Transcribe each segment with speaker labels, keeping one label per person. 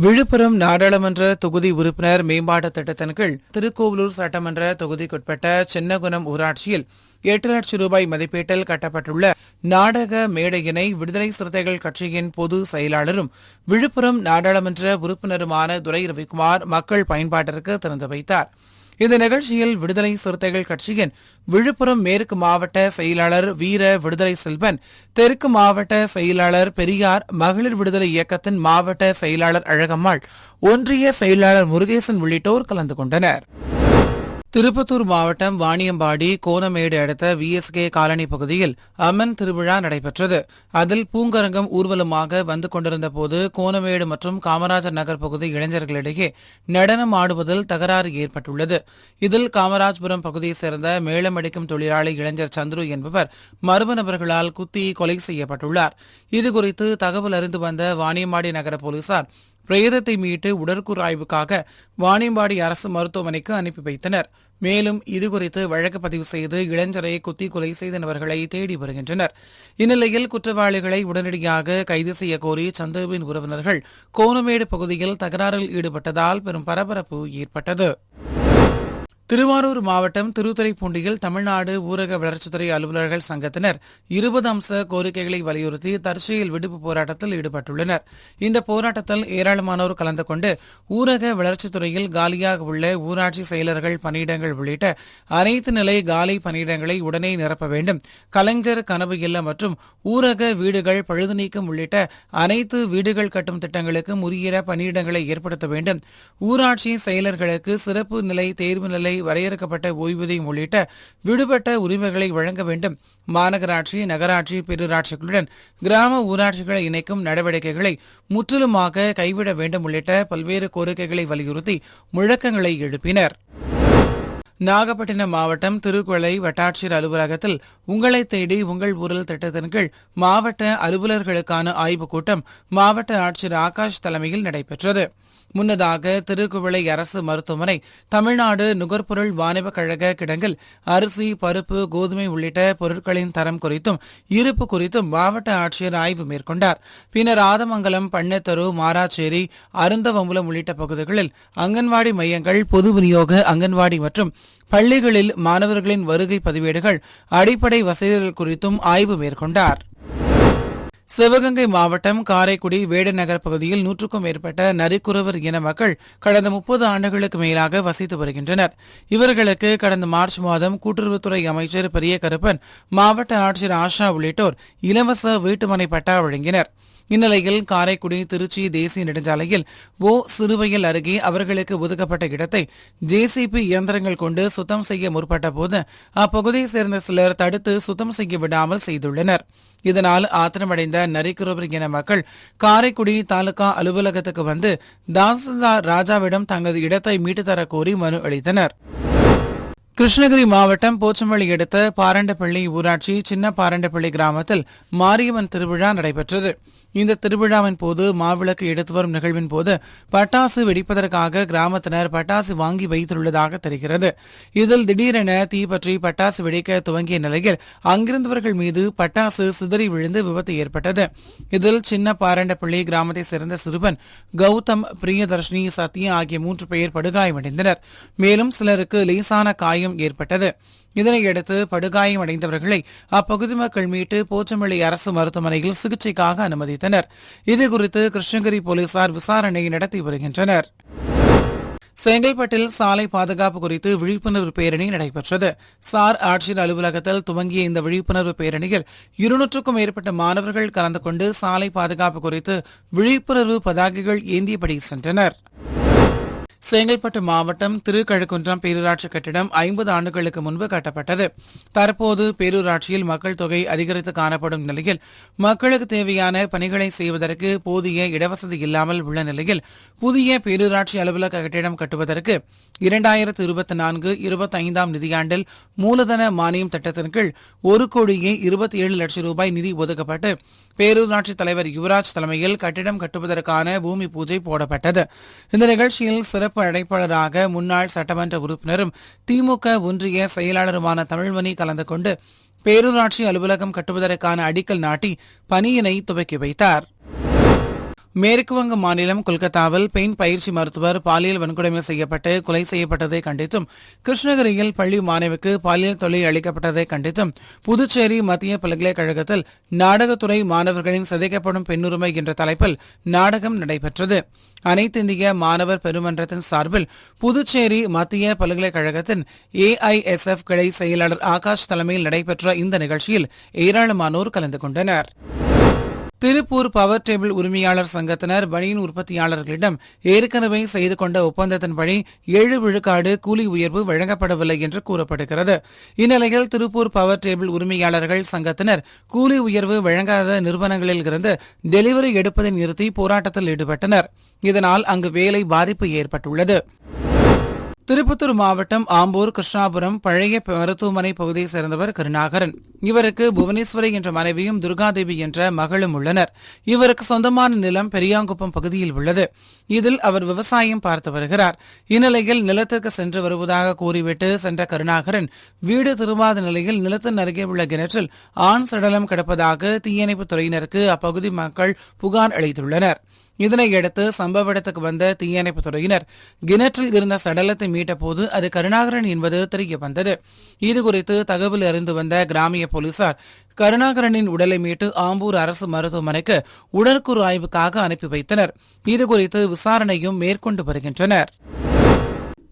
Speaker 1: விழுப்புரம் நாடாளுமன்ற தொகுதி உறுப்பினர் மேம்பாட்டு திட்டத்தின் கீழ் திருக்கோவிலூர் சட்டமன்ற தொகுதிக்குட்பட்ட சின்னகுணம் ஊராட்சியில் 8 லட்சம் ரூபாய் மதிப்பீட்டில் கட்டப்பட்டுள்ள நாடக மேடையினை விடுதலை சிறுத்தைகள் கட்சியின் பொதுச் செயலாளரும் விழுப்புரம் நாடாளுமன்ற உறுப்பினருமான துரை ரவிக்குமார் மக்கள் பயன்பாட்டிற்கு திறந்து வைத்தார். இந்த நிகழ்ச்சியில் விடுதலை சிறுத்தைகள் கட்சியின் விழுப்புரம் மேற்கு மாவட்ட செயலாளர் வீர விடுதலை செல்வன், தெற்கு மாவட்ட செயலாளர் பெரியார், மகளிர் விடுதலை இயக்கத்தின் மாவட்ட செயலாளர் அழகம்மாள், ஒன்றிய செயலாளர் முருகேசன் உள்ளிட்டோர் கலந்து கொண்டனர். திருப்பத்தூர் மாவட்டம் வாணியம்பாடி கோணமேடு அடுத்த VSK காலனி பகுதியில் அம்மன் திருவிழா நடைபெற்றது. அதில் பூங்கரங்கம் ஊர்வலமாக வந்து கொண்டிருந்த போது கோணமேடு மற்றும் காமராஜர் நகர் பகுதி இளைஞர்களிடையே நடனம் ஆடுவதில் தகராறு ஏற்பட்டுள்ளது. இதில் காமராஜபுரம் பகுதியைச் சேர்ந்த மேளமடிக்கும் தொழிலாளி இளைஞர் சந்துரு என்பவர் மர்ம நபர்களால் குத்தி கொலை செய்யப்பட்டுள்ளார். இதுகுறித்து தகவல் அறிந்து வந்த வாணியம்பாடி நகர போலீசார் பிரேதத்தை மீட்டு உடற்கூறாய்வுக்காக வாணியம்பாடி அரசு மருத்துவமனைக்கு அனுப்பி வைத்தனர். மேலும் இதுகுறித்து வழக்கு பதிவு செய்து இளைஞரை குத்தி கொலை செய்த நபர்களை தேடி வருகின்றனர். இந்நிலையில் குற்றவாளிகளை உடனடியாக கைது செய்ய கோரி சந்துருவின் உறவினர்கள் கோணமேடு பகுதியில் தகராறில் ஈடுபட்டதால் பெரும் பரபரப்பு ஏற்பட்டது. திருவாரூர் மாவட்டம் திருத்துறைப்பூண்டியில் தமிழ்நாடு ஊரக வளர்ச்சித்துறை அலுவலர்கள் சங்கத்தினர் 20 அம்ச கோரிக்கைகளை வலியுறுத்தி தற்செயல் விடுப்பு போராட்டத்தில் ஈடுபட்டுள்ளனர். இந்த போராட்டத்தில் ஏராளமானோர் கலந்து கொண்டு ஊரக வளர்ச்சித்துறையில் காலியாக உள்ள ஊராட்சி செயலர்கள் பணியிடங்கள் உள்ளிட்ட அனைத்து நிலை காலி பணியிடங்களை உடனே நிரப்ப வேண்டும், கலைஞர் கனவு இல்லம் மற்றும் ஊரக வீடுகள் பழுது நீக்கம் உள்ளிட்ட அனைத்து வீடுகள் கட்டும் திட்டங்களுக்கு உரிய பணியிடங்களை ஏற்படுத்த வேண்டும், ஊராட்சி செயலர்களுக்கு சிறப்பு நிலை தேர்வு நிலை வரையறுக்கப்பட்ட ஓய்வூதியம் உள்ளிட்ட விடுபட்ட உரிமைகளை வழங்க வேண்டும், மாநகராட்சி நகராட்சி பேரூராட்சிகளுடன் கிராம ஊராட்சிகளை இணைக்கும் நடவடிக்கைகளை முற்றிலுமாக கைவிட வேண்டும் உள்ளிட்ட பல்வேறு கோரிக்கைகளை வலியுறுத்தி முழக்கங்களை எழுப்பினர். நாகப்பட்டினம் மாவட்டம் திருக்குவளை வட்டாட்சியர் அலுவலகத்தில் உங்களை தேடி உங்கள் ஊரில் திட்டத்தின் கீழ் மாவட்ட அலுவலர்களுக்கான ஆய்வுக் கூட்டம் மாவட்ட ஆட்சியர் ஆகாஷ் தலைமையில் நடைபெற்றது. முன்னதாக திருக்குவளை அரசு மருத்துவமனை தமிழ்நாடு நுகர்பொருள் வாணிபக் கழக கிடங்கில் அரிசி, பருப்பு, கோதுமை உள்ளிட்ட பொருட்களின் தரம் குறித்தும் இருப்பு குறித்தும் மாவட்ட ஆட்சியர் ஆய்வு மேற்கொண்டார். பின்னர் ஆதமங்கலம், பண்ணத்தரு, மாராச்சேரி, அருந்தவம்புலம் உள்ளிட்ட பகுதிகளில் அங்கன்வாடி மையங்கள், பொது விநியோக அங்கன்வாடி மற்றும் பள்ளிகளில் மாணவர்களின் வருகை பதிவேடுகள், அடிப்படை வசதிகள் குறித்தும் ஆய்வு மேற்கொண்டார். சிவகங்கை மாவட்டம் காரைக்குடி வேடநகர் பகுதியில் 100க்கும் மேற்பட்ட நரிக்குறவர் இன மக்கள் கடந்த 30 ஆண்டுகளுக்கு மேலாக வசித்து வருகின்றனர். இவர்களுக்கு கடந்த மார்ச் மாதம் கூட்டுறவுத்துறை அமைச்சர் பெரிய கருப்பன், மாவட்ட ஆட்சியர் ஆஷா உள்ளிட்டோர் இலவச வீட்டுமனை பட்டா வழங்கினர். இந்நிலையில் காரைக்குடி திருச்சி தேசிய நெடுஞ்சாலையில் சிறுவயல் அருகே அவர்களுக்கு ஒதுக்கப்பட்ட இடத்தை JCB இயந்திரங்கள் கொண்டு சுத்தம் செய்ய முற்பட்ட போது அப்பகுதியைச் சேர்ந்த சிலர் தடுத்து சுத்தம் செய்ய விடாமல் செய்துள்ளனர். இதனால் ஆத்திரமடைந்த நரிக்குறவர் இன மக்கள் காரைக்குடி தாலுகா அலுவலகத்துக்கு வந்து தாசில்தார் ராஜாவிடம் தங்களது இடத்தை மீட்டுத்தர கோரி மனு அளித்தனர். கிருஷ்ணகிரி மாவட்டம் போச்சம்பள்ளி அடுத்த பாரண்டப்பள்ளி ஊராட்சி சின்ன பாரண்டப்பள்ளி கிராமத்தில் மாரியம்மன் திருவிழா நடைபெற்றது. இந்த திருவிழாவின் போது மாவிளக்கு எடுத்து வரும் நிகழ்வின் போது பட்டாசு வெடிப்பதற்காக கிராமத்தினர் பட்டாசு வாங்கி வைத்துள்ளதாக தெரிகிறது. இதில் திடீரென தீப்பற்றி பட்டாசு வெடிக்க துவங்கிய நிலையில் அங்கிருந்தவர்கள் மீது பட்டாசு சிதறி விழுந்து விபத்து ஏற்பட்டது. இதில் சின்ன பாரண்டப்பள்ளி கிராமத்தை சேர்ந்த சிறுவன் கௌதம், பிரியதர்ஷினி, சத்யா ஆகிய 3 பேர் படுகாயமடைந்தனர். மேலும் சிலருக்கு லேசான காயம் ஏற்பட்டது. இதனையடுத்து படுகாயம் அடைந்தவர்களை அப்பகுதி மக்கள் மீட்டு போச்சம்பள்ளி அரசு மருத்துவமனையில் சிகிச்சைக்காக அனுமதித்தனர். இதுகுறித்து கிருஷ்ணகிரி போலீசார் விசாரணை நடத்தி வருகின்றனர். செங்கல்பட்டில் சாலை பாதுகாப்பு குறித்து விழிப்புணர்வு பேரணி நடைபெற்றது. சார் ஆட்சியர் அலுவலகத்தில் துவங்கிய இந்த விழிப்புணர்வு பேரணியில் 200க்கும் மேற்பட்ட மாணவர்கள் கலந்து கொண்டு சாலை பாதுகாப்பு குறித்து விழிப்புணர்வு பதாகைகள் ஏந்தியபடி சென்றனர். செங்கல்பட்டு மாவட்டம் திருக்கழுக்குன்றம் பேரூராட்சி கட்டிடம் 50 ஆண்டுகளுக்கு முன்பு கட்டப்பட்டது. தற்போது பேரூராட்சியில் மக்கள் தொகை அதிகரித்து காணப்படும் நிலையில் மக்களுக்கு தேவையான பணிகளை செய்வதற்கு போதிய இடவசதி இல்லாமல் உள்ள நிலையில் புதிய பேரூராட்சி அலுவலக கட்டிடம் கட்டுவதற்கு 2024-25 நிதியாண்டில் மூலதன மானியம் திட்டத்தின் கீழ் 1,27 லட்சம் ரூபாய் நிதி ஒதுக்கப்பட்டு பேரூராட்சி தலைவர் யுவராஜ் தலைமையில் கட்டிடம் கட்டுவதற்கான பூமி பூஜை போடப்பட்டது. இந்த நிகழ்ச்சியில் சிறப்பு அழைப்பாளராக முன்னாள் சட்டமன்ற உறுப்பினரும் திமுக ஒன்றிய செயலாளருமான தமிழ்மணி கலந்து கொண்டு பேரூராட்சி அலுவலகம் கட்டுவதற்கான அடிக்கல் நாட்டி பணியினை துவக்கி வைத்தார். மேற்குவங்க மாநிலம் கொல்கத்தாவில் பெண் பயிற்சி மருத்துவர் பாலியல் வன்கொடுமை செய்யப்பட்டு கொலை செய்யப்பட்டதை கண்டித்தும், கிருஷ்ணகிரியில் பள்ளி மாணவிக்கு பாலியல் தொல்லை அளிக்கப்பட்டதை கண்டித்தும், புதுச்சேரி மத்திய பல்கலைக்கழகத்தில் நாடகத்துறை மாணவர்களின் சிதைக்கப்படும் பெண்ணுரிமை என்ற தலைப்பில் நாடகம் நடைபெற்றது. அனைத்து இந்திய மாணவர் பெருமன்றத்தின் சார்பில் புதுச்சேரி மத்திய பல்கலைக்கழகத்தின் AISF கிளை செயலாளர் ஆகாஷ் தலைமையில் நடைபெற்ற இந்த நிகழ்ச்சியில் ஏராளமானோர் கலந்து கொண்டனர். திருப்பூர் பவர் டேபிள் உரிமையாளர் சங்கத்தினர் பனியன் உற்பத்தியாளர்களிடம் ஏற்கனவே செய்து கொண்ட ஒப்பந்தத்தின்படி 7 விழுக்காடு கூலி உயர்வு வழங்கப்படவில்லை என்று கூறப்படுகிறது. இந்நிலையில் திருப்பூர் பவர் டேபிள் உரிமையாளர்கள் சங்கத்தினர் கூலி உயர்வு வழங்காத நிறுவனங்களில் இருந்து டெலிவரி எடுப்பதை நிறுத்தி போராட்டத்தில் ஈடுபட்டனர். இதனால் அங்கு வேலை பாதிப்பு ஏற்பட்டுள்ளது. திருப்பத்தூர் மாவட்டம் ஆம்பூர் கிருஷ்ணாபுரம் பழைய மருத்துவமனை பகுதியைச் சேர்ந்தவர் கருணாகரன். இவருக்கு புவனேஸ்வரி என்ற மனைவியும் துர்காதேவி என்ற மகளும் உள்ளனர். இவருக்கு சொந்தமான நிலம் பெரியாங்குப்பம் பகுதியில் உள்ளது. இதில் அவர் விவசாயம் பார்த்து வருகிறார். இந்நிலையில் நிலத்திற்கு சென்று வருவதாக கூறிவிட்டு சென்ற கருணாகரன் வீடு திரும்பாத நிலையில் நிலத்தின் அருகே உள்ள கிணற்றில் ஆண் சடலம் கிடப்பதாக தீயணைப்புத் துறையினருக்கு அப்பகுதி மக்கள் புகார் அளித்துள்ளனர். இதனையடுத்து சம்பவ இடத்துக்கு வந்த தீயணைப்புத் துறையினர் கிணற்றில் இருந்த சடலத்தை மீட்டபோது அது கருணாகரன் என்பது தெரியவந்தது. இதுகுறித்து தகவல் அறிந்து வந்த கிராமிய போலீசார் கருணாகரனின் உடலை மீட்டு ஆம்பூர் அரசு மருத்துவமனைக்கு உடற்கூறு ஆய்வுக்காக அனுப்பி வைத்தனர். இதுகுறித்து விசாரணையும் மேற்கொண்டு வருகின்றனர்.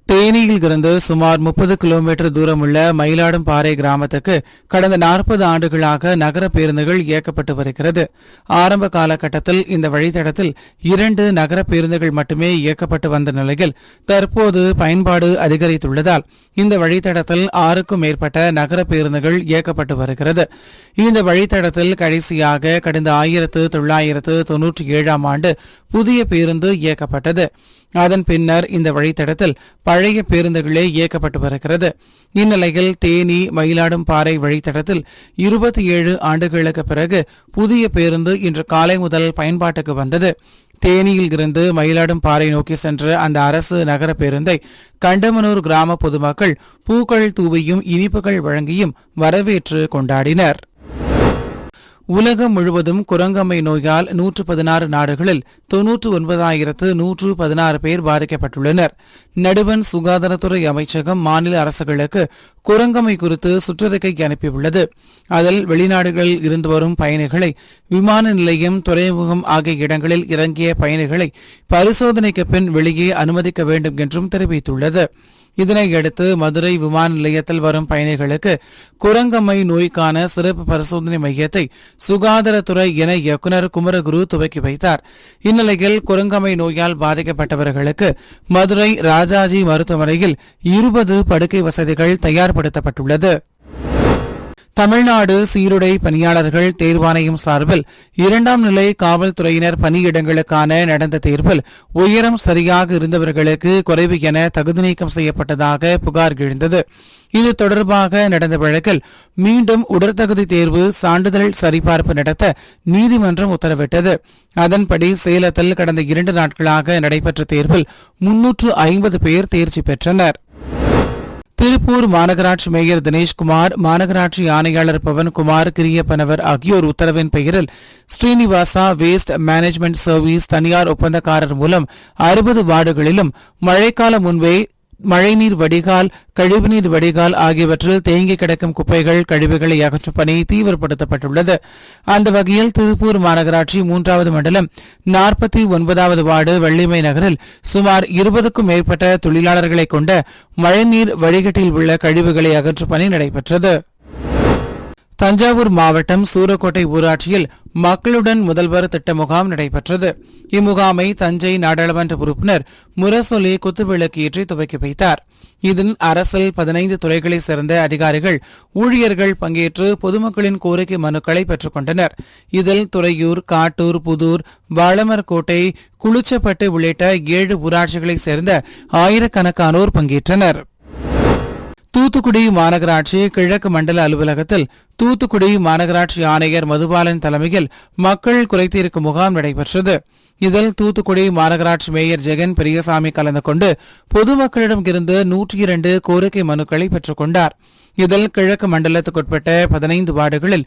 Speaker 1: தேனியில் இருந்து சுமார் 30 கிலோமீட்டர் தூரம் உள்ள மயிலாடும்பாறை கிராமத்துக்கு கடந்த 40 ஆண்டுகளாக நகர பேருந்துகள் இயக்கப்பட்டு வருகிறது. ஆரம்ப காலகட்டத்தில் இந்த வழித்தடத்தில் 2 நகர பேருந்துகள் மட்டுமே இயக்கப்பட்டு வந்த நிலையில் தற்போது பயன்பாடு அதிகரித்துள்ளதால் இந்த வழித்தடத்தில் 6க்கும் மேற்பட்ட நகர பேருந்துகள் இயக்கப்பட்டு வருகிறது. இந்த வழித்தடத்தில் கடைசியாக கடந்த 1997ஆம் ஆண்டு புதிய பேருந்து இயக்கப்பட்டது. அதன் பின்னர் இந்த வழித்தடத்தில் பழைய பேருந்துகளே இயக்கப்பட்டு வருகிறது. இந்நிலையில் தேனி மயிலாடும்பாறை வழித்தடத்தில் 27 ஆண்டுகளுக்கு பிறகு புதிய பேருந்து இன்று காலை முதல் பயன்பாட்டுக்கு வந்தது. தேனியில் இருந்து மயிலாடும்பாறை நோக்கி சென்ற அந்த அரசு நகர பேருந்தை கண்டமனூர் கிராம பொதுமக்கள் பூக்கள் தூவியும் இனிப்புகள் வழங்கியும் வரவேற்று கொண்டாடினர். உலகம் முழுவதும் குரங்கம்மை நோயால் 116 நாடுகளில் 99,116 பேர் பாதிக்கப்பட்டுள்ளனர். நடுவண் சுகாதாரத்துறை அமைச்சகம் மாநில அரசுகளுக்கு குரங்கம்மை குறித்து சுற்றறிக்கை அனுப்பியுள்ளது. அதில் வெளிநாடுகளில் இருந்து வரும் பயணிகளை விமான நிலையம், துறைமுகம் ஆகிய இடங்களில் இறங்கிய பயணிகளை பரிசோதனைக்கு பின் வெளியே அனுமதிக்க வேண்டும் என்றும் தெரிவித்துள்ளது. இதனையடுத்து மதுரை விமான நிலையத்தில் வரும் பயணிகளுக்கு குரங்கம்மை நோய்க்கான சிறப்பு பரிசோதனை மையத்தை சுகாதாரத்துறை இணை இயக்குநர் குமரகுரு துவக்கி வைத்தார். இந்நிலையில் குரங்கம்மை நோயால் பாதிக்கப்பட்டவர்களுக்கு மதுரை ராஜாஜி மருத்துவமனையில் 20 படுக்கை வசதிகள் தயார்படுத்தப்பட்டுள்ளது. தமிழ்நாடு சீருடை பணியாளர்கள் தேர்வாணையம் சார்பில் 2ஆம் நிலை காவல்துறையினர் பணியிடங்களுக்கான நடந்த தேர்வில் உயரம் சரியாக இருந்தவர்களுக்கு குறைவு என தகுதி நீக்கம் செய்யப்பட்டதாக புகார் எழுந்தது. இது தொடர்பாக நடந்த வழக்கில் மீண்டும் உடற்தகுதி தேர்வு சான்றிதழ் சரிபார்ப்பு நடத்த நீதிமன்றம் உத்தரவிட்டது. அதன்படி சேலத்தில் கடந்த 2 நாட்களாக நடைபெற்ற தேர்வில் 350 பேர் தேர்ச்சி பெற்றனர். திருப்பூர் மாநகராட்சி மேயர் தினேஷ்குமார், மாநகராட்சி ஆணையாளர் பவன்குமார் கிரியப்பனவர் ஆகியோர் உத்தரவின் பெயரில் ஸ்ரீனிவாசா வேஸ்ட் மேனேஜ்மெண்ட் சர்வீஸ் தனியார் ஒப்பந்தக்காரர் மூலம் 60 வார்டுகளிலும் மழைக்காலம் முன்பே மழைநீர் வடிகால், கழிவுநீர் வடிகால் ஆகியவற்றில் தேங்கி கிடக்கும் குப்பைகள், கழிவுகளை அகற்றும் பணி தீவிரப்படுத்தப்பட்டுள்ளது. அந்த வகையில் திருப்பூர் மாநகராட்சி 3வது மண்டலம் 49வது வார்டு வெள்ளிமை நகரில் சுமார் 20க்கும் மேற்பட்ட தொழிலாளர்களை கொண்ட மழைநீர் வடிகட்டில் உள்ள கழிவுகளை அகற்றும் பணி நடைபெற்றது. தஞ்சாவூர் மாவட்டம் சூரக்கோட்டை ஊராட்சியில் மக்களுடன் முதல்வர் திட்ட முகாம் நடைபெற்றது. இம்முகாமை தஞ்சை நாடாளுமன்ற உறுப்பினர் முரசொலி குத்துவிளக்கு ஏற்றி துவக்கி வைத்தார். இதில் அரசில் 15 துறைகளைச் சேர்ந்த அதிகாரிகள், ஊழியர்கள் பங்கேற்று பொதுமக்களின் கோரிக்கை மனுக்களை பெற்றுக் கொண்டனர். இதில் துறையூர், காட்டூர், புதூர், வாளமர்கோட்டை, குளிச்சப்பட்டு உள்ளிட்ட 7 ஊராட்சிகளைச் சேர்ந்த ஆயிரக்கணக்கானோர் பங்கேற்றனர். தூத்துக்குடி மாநகராட்சி கிழக்கு மண்டல அலுவலகத்தில் தூத்துக்குடி மாநகராட்சி ஆணையர் மதுபாலன் தலைமையில் மக்கள் குறைதீர்க்கும் முகாம் நடைபெற்றது. இதில் தூத்துக்குடி மாநகராட்சி மேயர் ஜெகன் பெரியசாமி கலந்து கொண்டு பொதுமக்களிடம் இருந்து 102 கோரிக்கை மனுக்களை பெற்றுக் கொண்டார். இதில் கிழக்கு மண்டலத்துக்குட்பட்ட 15 வார்டுகளில்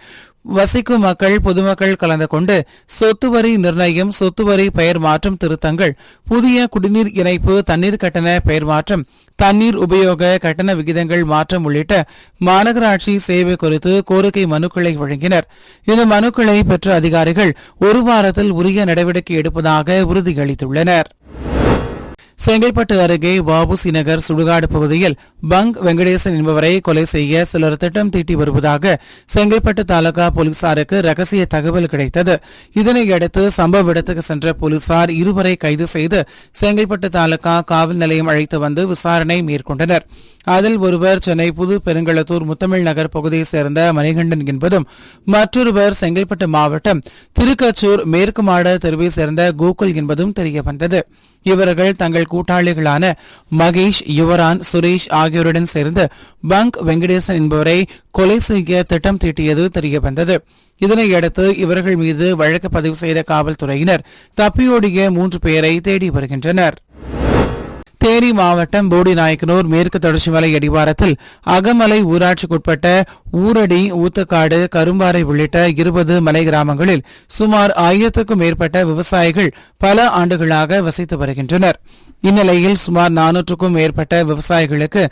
Speaker 1: வசிக்கும் மக்கள் பொதுமக்கள் கலந்து கொண்டு சொத்து வரி நிர்ணயம், சொத்து வரி பெயர் மாற்றம் திருத்தங்கள், புதிய குடிநீர் இணைப்பு, தண்ணீர் கட்டண பெயர் மாற்றம், தண்ணீர் உபயோக கட்டண விகிதங்கள் மாற்றம் உள்ளிட்ட மாநகராட்சி சேவை குறித்து கோரிக்கை மனுக்களை வழங்கினர். இந்த மனுக்களை பெற்ற அதிகாரிகள் ஒரு வாரத்தில் உரிய நடவடிக்கை எடுப்பதாக உறுதியளித்துள்ளனர். செங்கல்பட்டு அருகே வஉசி நகர் சுடுகாடு பகுதியில் பங்க் வெங்கடேசன் என்பவரை கொலை செய்ய சிலர் திட்டம் தீட்டி வருவதாக செங்கல்பட்டு தாலுகா போலீசாருக்கு ரகசிய தகவல் கிடைத்தது. இதனையடுத்து சம்பவ இடத்துக்கு சென்ற போலீசார் இருவரை கைது செய்து செங்கல்பட்டு தாலுகா காவல் நிலையம் அழைத்து வந்து விசாரணை மேற்கொண்டனர். அதில் ஒருவர் சென்னை புது பெருங்களத்தூர் முத்தமிழ் நகர் பகுதியைச் சேர்ந்த மணிகண்டன் என்பதும், மற்றொருவர் செங்கல்பட்டு மாவட்டம் திருக்கச்சூர் மேற்கு மாட தெருவை சேர்ந்த கோகுல் என்பதும் தெரியவந்தது. இவர்கள் தங்கள் கூட்டாளிகளான மகேஷ், யுவரான், சுரேஷ் ஆகியோருடன் சேர்ந்து பங்க் வெங்கடேசன் என்பவரை கொலை செய்ய திட்டம் தீட்டியது தெரியவந்தது. இதனையடுத்து இவர்கள் மீது வழக்கு பதிவு செய்த காவல்துறையினர் தப்பியோடிய 3 பேரை தேடி வருகின்றனர். தேனி மாவட்டம் போடிநாயக்கனூர் மேற்கு தொடர்ச்சி மலை அடிவாரத்தில் அகமலை ஊராட்சிக்குட்பட்ட ஊரடி, ஊத்துக்காடு, கரும்பாறை உள்ளிட்ட 20 மலை கிராமங்களில் சுமார் 1000க்கும் மேற்பட்ட விவசாயிகள் பல ஆண்டுகளாக வசித்து வருகின்றனர். இந்நிலையில் சுமார் 400க்கும் மேற்பட்ட விவசாயிகளுக்கு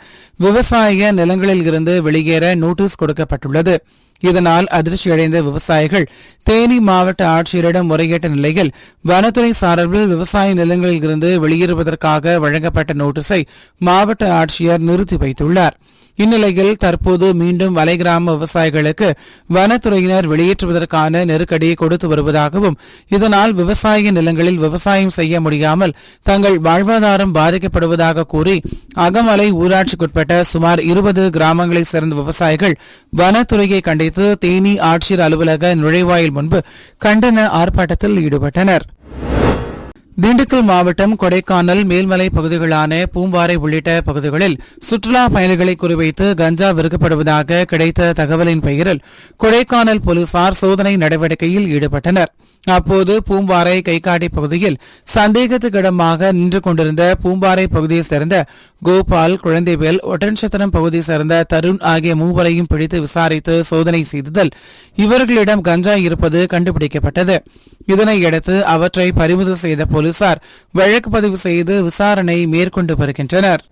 Speaker 1: விவசாய நிலங்களில் இருந்து வெளியேற நோட்டீஸ் கொடுக்கப்பட்டுள்ளது. இதனால் அதிர்ச்சியடைந்த விவசாயிகள் தேனி மாவட்ட ஆட்சியரிடம் முறையிட்ட நிலையில் வனத்துறை சார்பில் விவசாய நிலங்களில் இருந்து வெளியேறுவதற்காக வழங்கப்பட்ட நோட்டீஸை மாவட்ட ஆட்சியர் நிறுத்தி வைத்துள்ளார். இந்நிலையில் தற்போது மீண்டும் வலை கிராம விவசாயிகளுக்கு வனத்துறையினர் வெளியேற்றுவதற்கான நெருக்கடி கொடுத்து வருவதாகவும், இதனால் விவசாய நிலங்களில் விவசாயம் செய்ய முடியாமல் தங்கள் வாழ்வாதாரம் பாதிக்கப்படுவதாக கூறி அகமலை ஊராட்சிக்குட்பட்ட சுமார் 20 கிராமங்களைச் சேர்ந்த விவசாயிகள் வனத்துறையை கண்டித்து தேனி ஆட்சியர் அலுவலக நுழைவாயில் முன்பு கண்டன ஆர்ப்பாட்டத்தில் ஈடுபட்டனர். திண்டுக்கல் மாவட்டம் கொடைக்கானல் மேல்மலை பகுதிகளான பூம்பாறை உள்ளிட்ட பகுதிகளில் சுற்றுலா பயணிகளை குறிவைத்து கஞ்சா விற்கப்படுவதாக கிடைத்த தகவலின் பெயரில் கொடைக்கானல் போலீசார் சோதனை நடவடிக்கையில் ஈடுபட்டனர். அப்போது பூம்பாறை கைகாட்டி பகுதியில் சந்தேகத்துக்கிடமாக நின்று கொண்டிருந்த பூம்பாறை பகுதியைச் சேர்ந்த கோபால், குழந்தைவேல், ஒட்டன்சத்திரம் பகுதியைச் சேர்ந்த தருண் ஆகிய 3வரையும் பிடித்து விசாரித்து சோதனை செய்ததில் இவர்களிடம் கஞ்சா இருப்பது கண்டுபிடிக்கப்பட்டது. இதனையடுத்து அவற்றை பறிமுதல் செய்த போலீசார் வழக்கு பதிவு செய்து விசாரணை மேற்கொண்டு வருகின்றனர்.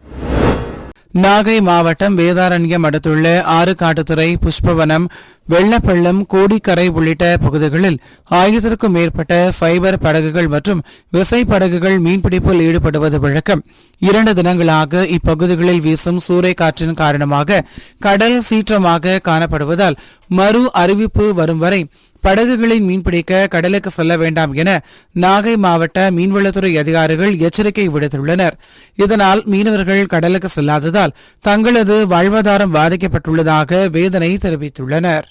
Speaker 1: நாகை மாவட்டம் வேதாரண்யம் அடுத்துள்ள ஆறுகாட்டுத்துறை, புஷ்பவனம், வெள்ளப்பள்ளம், கோடிக்கரை உள்ளிட்ட பகுதிகளில் 1000க்கும் மேற்பட்ட ஃபைபர் படகுகள் மற்றும் விசைப்படகுகள் மீன்பிடிப்பில் ஈடுபடுவது வழக்கம். 2 தினங்களாக இப்பகுதிகளில் வீசும் சூறைக்காற்றின் காரணமாக கடல் சீற்றமாக காணப்படுவதால் மறு அறிவிப்பு வரும் வரை படகுகளில் மீன்பிடிக்க கடலுக்கு செல்ல வேண்டாம் என நாகை மாவட்ட மீன்வளத்துறை அதிகாரிகள் எச்சரிக்கை விடுத்துள்ளனர். இதனால் மீனவர்கள் கடலுக்கு செல்லாததால் தங்களது வாழ்வாதாரம் பாதிக்கப்பட்டுள்ளதாக வேதனை தெரிவித்துள்ளனர்.